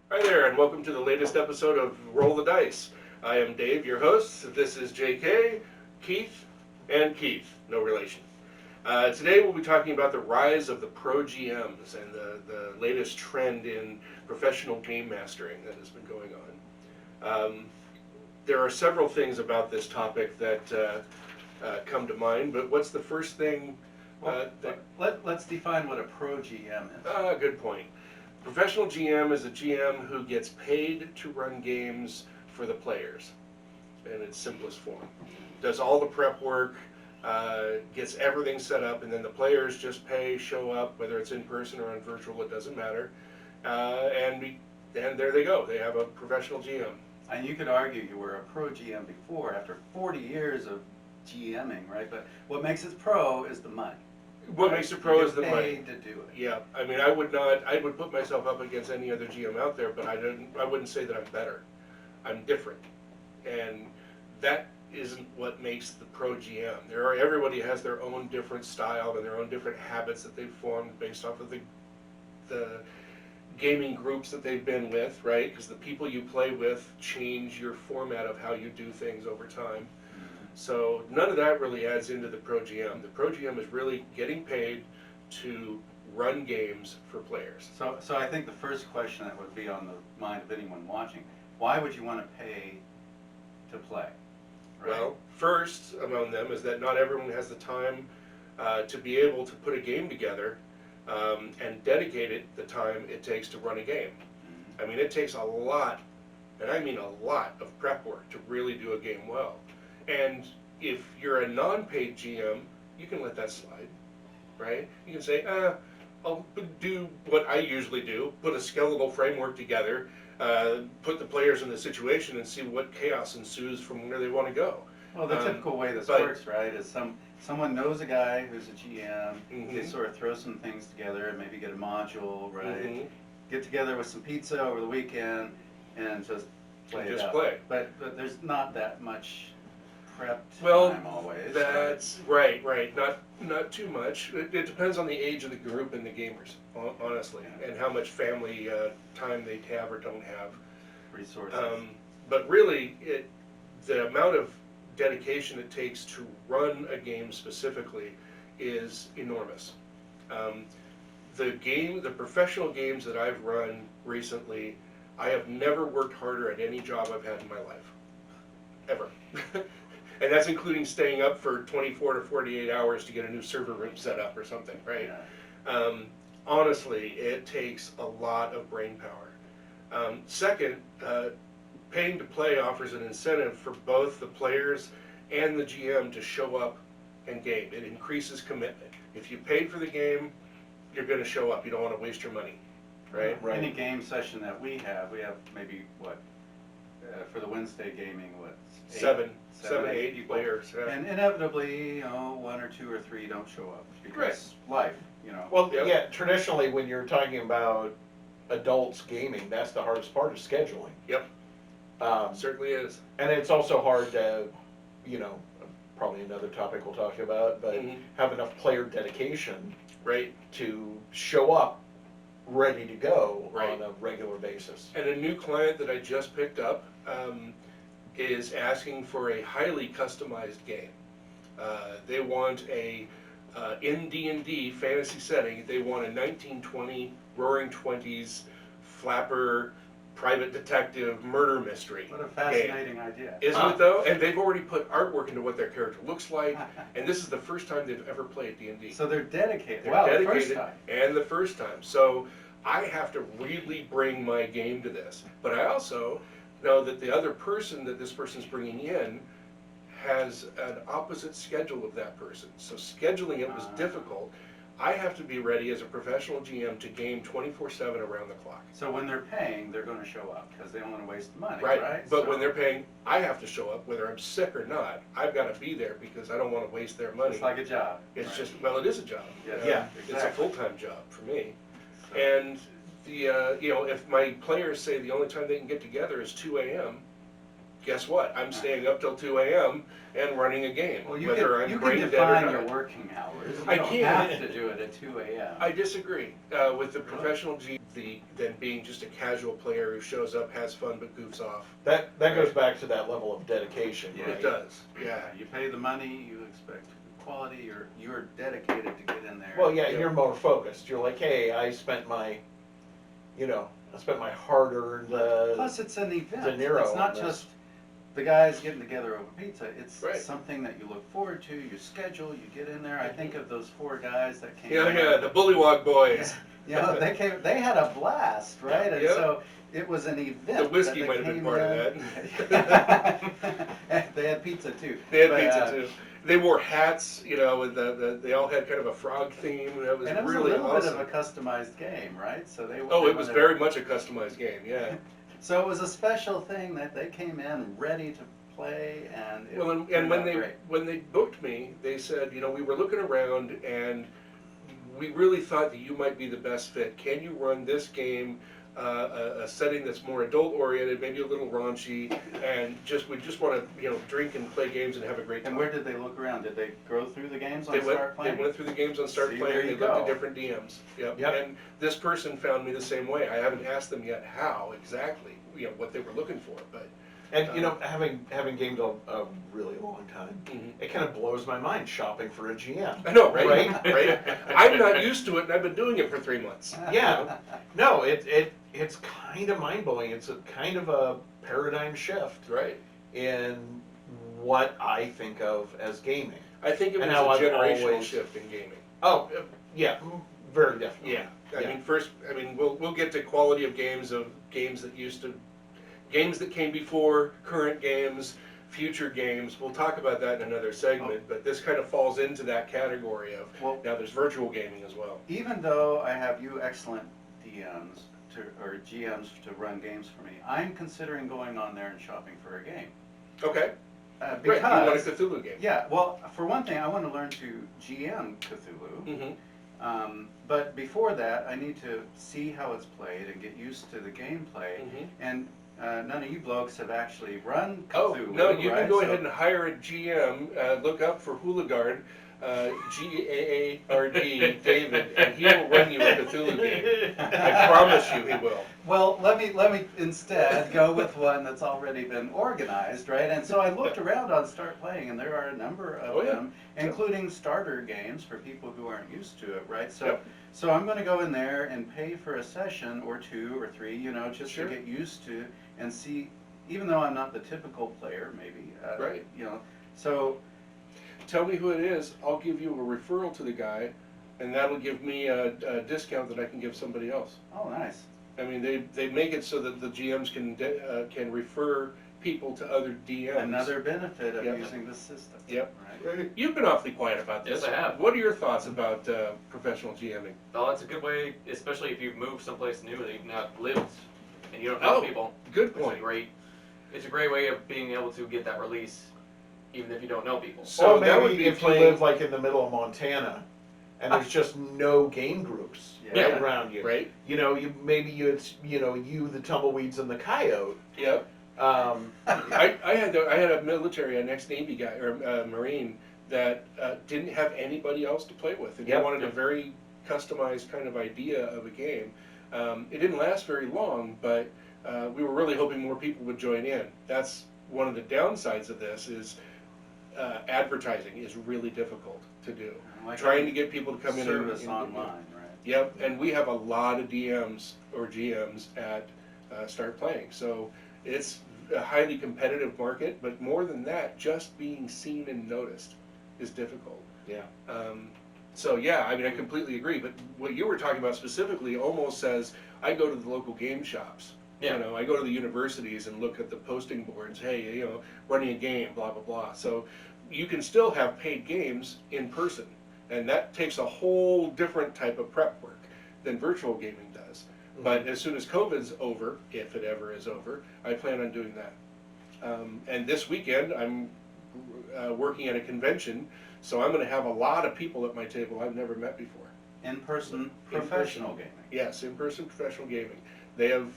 Hi there, and welcome to the latest episode of Roll the Dice. I am Dave, your host. This is JK, Keith, and Keith, no relation. Today we'll be talking about the rise of the pro GMs and the latest trend in professional game mastering that has been going on. There are several things about this topic that come to mind, but what's the first thing Let's define what a pro GM is. Good point. Professional GM is a GM who gets paid to run games for the players in its simplest form. Does all the prep work, gets everything set up, and then the players just pay, show up, whether it's in person or on virtual, it doesn't matter. And there they go. They have a professional GM. And you could argue you were a pro GM before, after 40 years of GMing, right? But what makes it pro is the money. What makes it pro is the money. Paid to do it. Yeah, I mean, I would put myself up against any other GM out there, but I wouldn't say that I'm better. I'm different, and that isn't what makes the pro GM. Everybody has their own different style and their own different habits that they've formed based off of the gaming groups that they've been with, right? Because the people you play with change your format of how you do things over time. So none of that really adds into the pro GM. The pro GM is really getting paid to run games for players. So I think the first question that would be on the mind of anyone watching, why would you want to pay to play? Right? Well, first among them is that not everyone has the time to be able to put a game together and dedicate it the time it takes to run a game. I mean, it takes a lot, and I mean a lot, of prep work to really do a game well. And if you're a non-paid GM, you can let that slide, right? You can say, I'll do what I usually do, put a skeletal framework together, put the players in the situation and see what chaos ensues from where they want to go. Well, the typical way this works, right, is someone knows a guy who's a GM, they sort of throw some things together, maybe get a module, right? Get together with some pizza over the weekend and just play it out. Play. But there's not that much prep Well, time always. that's right. Not too much. It depends on the age of the group and the gamers, honestly, and how much family time they have or don't have. Resources. But really, the amount of dedication it takes to run a game specifically is enormous. The professional games that I've run recently, I have never worked harder at any job I've had in my life, ever. And that's including staying up for 24 to 48 hours to get a new server room set up or something, right? Yeah. Honestly, it takes a lot of brain power. Second, paying to play offers an incentive for both the players and the GM to show up and game. It increases commitment. If you paid for the game, you're going to show up. You don't want to waste your money, right? Any game session that we have maybe what, for the Wednesday gaming, what? Seven, eight players. Yeah. And inevitably, one or two or three don't show up because life, Well, yeah, traditionally when you're talking about adults gaming, that's the hardest part of scheduling. Yep, certainly is. And it's also hard to, probably another topic we'll talk about, but have enough player dedication to show up ready to go on a regular basis. And a new client that I just picked up is asking for a highly customized game. They want in D&D fantasy setting, they want a 1920 Roaring Twenties flapper private detective murder mystery. What a fascinating idea. Isn't it though? And they've already put artwork into what their character looks like, and this is the first time they've ever played D&D. So they're dedicated. They're dedicated, and the first time. So I have to really bring my game to this. But I also know that the other person that this person's bringing in has an opposite schedule of that person. So scheduling it was difficult. I have to be ready as a professional GM to game 24/7 around the clock. So when they're paying, they're going to show up because they don't want to waste the money, right? But when they're paying, I have to show up whether I'm sick or not. I've got to be there because I don't want to waste their money. It's like a job. It's just, well, it is a job. Yeah, It's a full-time job for me. And if my players say the only time they can get together is 2 a.m., guess what? I'm staying up till 2 a.m. and running a game, Well, you whether can I'm brain dead or define not. your working hours. You I don't can. have to do it at 2 a.m. I disagree. With the professional G, then being just a casual player who shows up, has fun, but goofs off. That goes back to that level of dedication, Yeah. right? It does. Yeah. You pay the money, you expect quality, you're dedicated to get in there. Well, yeah, and Yeah. you're more focused. You're like, hey, I spent my hard-earned. Plus, it's an event. De Niro It's not on this. just the guys getting together over pizza. It's Right. something that you look forward to. You schedule. You get in there. I think of those 4 guys that came. Yeah, the Bullywog Boys. You know, they came. They had a blast, right? And Yep. so it was an event. The whiskey that might have been came part of in. that. They had pizza too. They had But, pizza too. They wore hats, with they all had kind of a frog theme. And it was And it was really a little awesome. bit of a customized game, right? So they. Oh, they it was wanted- very much a customized game. Yeah. So it was a special thing that they came in ready to play, and it Well, and turned when out they great. when they booked me, they said, we were looking around and we really thought that you might be the best fit. Can you run this game, a setting that's more adult oriented, maybe a little raunchy, and we just want to drink and play games and have a great time. And where did they look around? Did they go through the games on They Start went Playing? through the games on Start See, Playing. there They you looked at go. different DMs. Yep. Yep. And this person found me the same way. I haven't asked them yet how exactly, what they were looking for, but. And having gamed a really long time, Mhm. it kind of blows my mind shopping for a GM. I know, right? Right? Right? I'm not used to it, and I've been doing it for 3 months. Yeah, no, it's kind of mind blowing. It's a kind of a paradigm shift Right. in what I think of as gaming. I think it was And a how I've generational always- shift in gaming. Oh, yeah, very definitely. Yeah. I Yeah. mean, first, we'll get to quality of games games that came before, current games, future games. We'll talk about that in another segment, but this kind of falls into that category of, Well, now there's virtual gaming as well. even though I have you excellent DMs or GMs to run games for me, I'm considering going on there and shopping for a game. Okay. Because, Right, you want a Cthulhu game. yeah, well, for one thing, I want to learn to GM Cthulhu. Mm-hmm. But before that, I need to see how it's played and get used to the gameplay. Mm-hmm. And none of you blokes have actually run Oh, Cthulhu, no, you right? can go So- ahead and hire a GM, look up for Houligard, Gaard, David, and he will run you a Cthulhu game. I promise you he will. Well, let me instead go with one that's already been organized, right? And so I looked around on Start Playing, and there are a number of Oh, yeah. them, including starter games for people who aren't used to it, right? So, Yep. so I'm going to go in there and pay for a session or 2 or 3, just Sure. to get used to and see. Even though I'm not the typical player, maybe, Right. So Tell me who it is, I'll give you a referral to the guy, and that'll give me a discount that I can give somebody else. oh, nice. I mean, they make it so that the GMs can refer people to other DMs. Another benefit of Yep. using this system. Yep. Right. You've been awfully quiet about this. Yes, I have. What are your thoughts about professional GMing? Well, it's a good way, especially if you've moved someplace new that you've not lived and you don't know Oh, people. good It's point. it's a great way of being able to get that release, even if you don't know people. So or that would maybe be if playing- you live like in the middle of Montana, and there's just no game groups Yeah. around you. Right? It's you, the tumbleweeds, and the coyote. Yep. Um, I had a military, an ex-Navy guy or Marine that didn't have anybody else to play with, and he Yep. wanted a very customized kind of idea of a game. It didn't last very long, but we were really hoping more people would join in. That's one of the downsides of this is advertising is really difficult to do. Like Trying to get people to come in service and online, right? Yep, and we have a lot of DMs or GMs at Start Playing, so it's a highly competitive market, but more than that, just being seen and noticed is difficult. yeah. So yeah, I completely agree, but what you were talking about specifically almost says, I go to the local game shops. Yeah. I go to the universities and look at the posting boards, hey, running a game, blah, blah, blah. So you can still have paid games in person, and that takes a whole different type of prep work than virtual gaming does. But as soon as COVID's over, if it ever is over, I plan on doing that. And this weekend, I'm working at a convention, so I'm going to have a lot of people at my table I've never met before. In-person In-person. professional gaming. Yes, in-person professional gaming. They have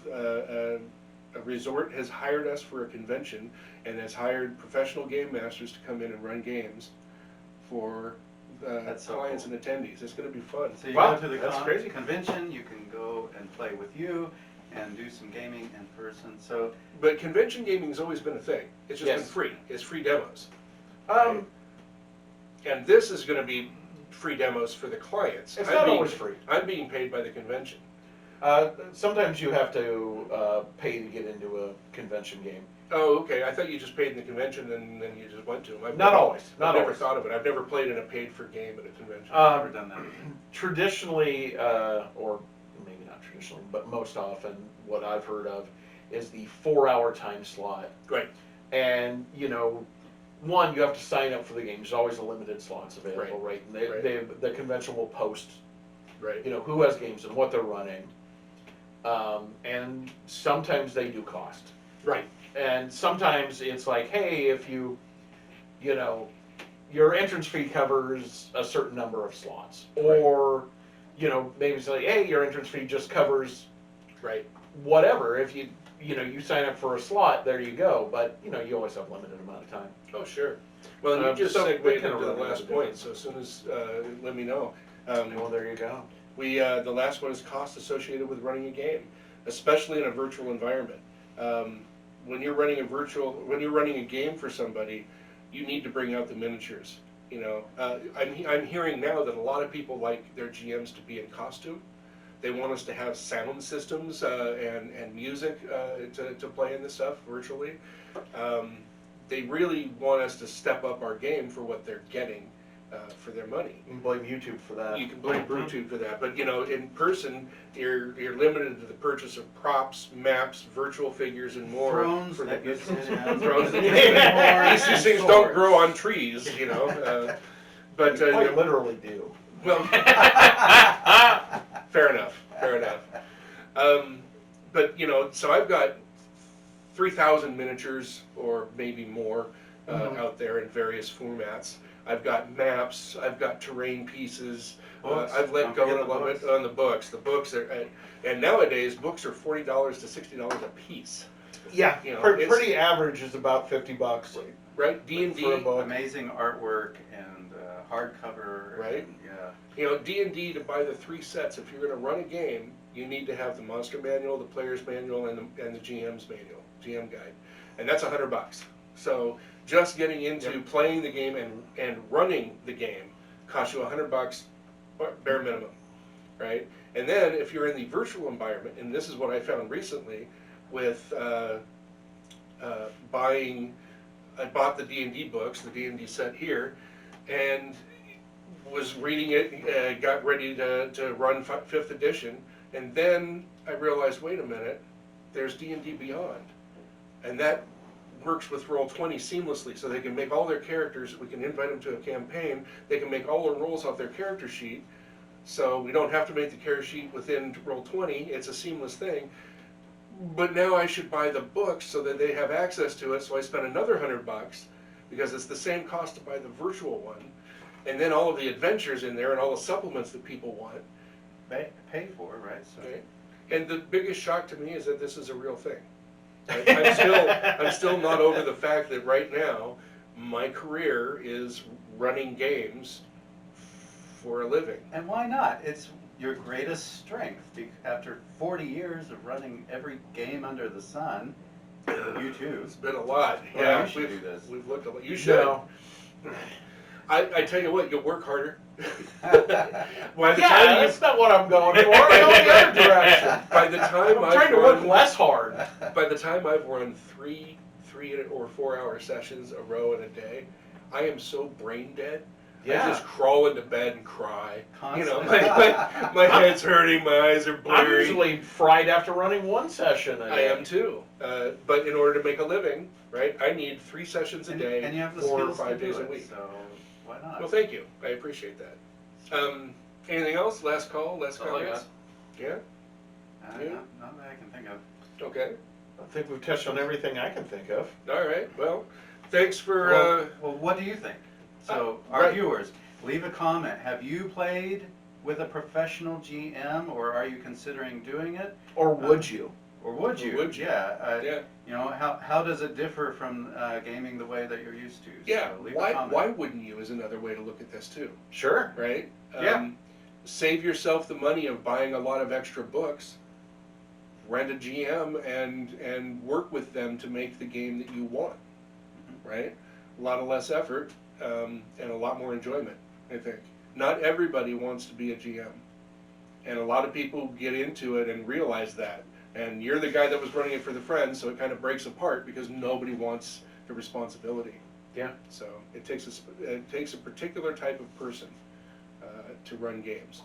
A resort has hired us for a convention and has hired professional game masters to come in and run games for That's so clients cool. and attendees. It's going to be fun. So you Wow, go to the that's crazy. convention, you can go and play with you and do some gaming in person. So But convention gaming's always been a thing. It's just been Yes. free. It's free demos. Um, And this is going to be free demos for the clients. it's I'm not being- always free. I'm being paid by the convention. Sometimes you have to pay to get into a convention game. Oh, okay. I thought you just paid in the convention and then you just went to them. Not always. I've never always. thought of it. I've never played in a paid-for-game at a convention. I've never done that. Traditionally, or maybe not traditionally, but most often, what I've heard of is the 4-hour time slot. Right. And, you know, one, you have to sign up for the game. There's always a limited slots available, right? And the convention will post, Right. you know, who has games and what they're running. And sometimes they do cost. Right. And sometimes it's like, hey, if you know, your entrance fee covers a certain number of slots. Or, you know, maybe it's like, hey, your entrance fee just covers Right. whatever. If you know, you sign up for a slot, there you go. But, you know, you always have a limited amount of time. Oh, sure. Well, and you just So segued we into can the run last into point, it. so as soon as, let me know. Well, there you go. The last one is cost associated with running a game, especially in a virtual environment. When you're running a game for somebody, you need to bring out the miniatures. You know, I'm hearing now that a lot of people like their GMs to be in costume. They want us to have sound systems and music to play in this stuff virtually. They really want us to step up our game for what they're getting for their money. You can blame YouTube for that. You can blame YouTube for that, but you know, in person, you're limited to the purchase of props, maps, virtual figures, and more. Thrones, for the that gets it, thrones. yeah. These things don't grow on trees, you know. But You quite literally do. well, fair enough. Fair enough. But you know, so I've got 3,000 miniatures or maybe more out there in various formats. I've got maps. I've got terrain pieces. I've let go a little bit on the books. The books are, and nowadays books are $40 to $60 a piece. Yeah, You know, pretty average is about $50. Right? D&D. For a book. Amazing artwork and hardcover. Right. And, yeah. You know, D&D, to buy the 3 sets, if you're going to run a game, you need to have the monster manual, the player's manual, and the GM's manual, GM guide, and that's $100. So just getting into playing the game and running the game costs you $100, bare minimum, right? And then if you're in the virtual environment, and this is what I found recently with I bought the D&D books, the D&D set here, and was reading it, got ready to run 5th edition, and then I realized, wait a minute, there's D&D Beyond, and that works with Roll20 seamlessly, so they can make all their characters, we can invite them to a campaign, they can make all the rolls off their character sheet, so we don't have to make the character sheet within Roll20, it's a seamless thing. But now I should buy the books so that they have access to it, so I spend another $100 because it's the same cost to buy the virtual one, and then all of the adventures in there and all the supplements that people want. Pay for, right? So. Right? And the biggest shock to me is that this is a real thing. I'm still not over the fact that right now my career is running games for a living. And why not? It's your greatest strength. After 40 years of running every game under the sun, you too. It's been a lot. Well, Yeah, you should do this. we've looked a lot. You should. No. I tell you what, you'll work harder. By the Yeah, time that's not what I'm going for. I'm going the other direction. by the time I'm I've trying to work less hard. By the time I've run 3 or 4 hour sessions a row in a day, I am so brain dead. Yeah. I just crawl into bed and cry. You know, Constantly. my head's hurting, my eyes are I'm blurry. usually fried after running one session a I day. am too. But in order to make a living, right, I need 3 sessions a day, and you have the 4 or skills 5 to do days a it, week. So why not? Well, thank you. I appreciate that. Anything else? Last call? Last All I comments? Yeah? Yeah. Not that I can think of. Okay. I think we've touched on everything I can think of. All right. Well, thanks for... Well, what do you think? So, right. our viewers, leave a comment. Have you played with a professional GM, or are you considering doing it? Or would you? Or would you? Would you? Yeah. Yeah. You know, how does it differ from gaming the way that you're used to? Yeah. So leave a Why comment. wouldn't you is another way to look at this too, Sure. right? Yeah. Save yourself the money of buying a lot of extra books. Rent a GM and work with them to make the game that you want, right? A lot of less effort and a lot more enjoyment, I think. Not everybody wants to be a GM, and a lot of people get into it and realize that. And you're the guy that was running it for the friends, so it kind of breaks apart because nobody wants the responsibility. Yeah. So it takes a particular type of person to run games,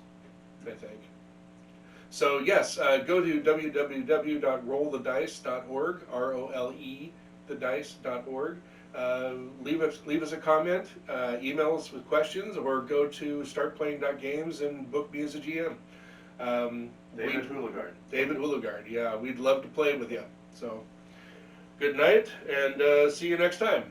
I think. So yes, go to www.rollthedice.org, ROLE thedice.org. Leave us a comment, email us with questions, or go to startplaying.games and book me as a GM. David Houligard. David Houligard, yeah, we'd love to play with you. So good night, and see you next time.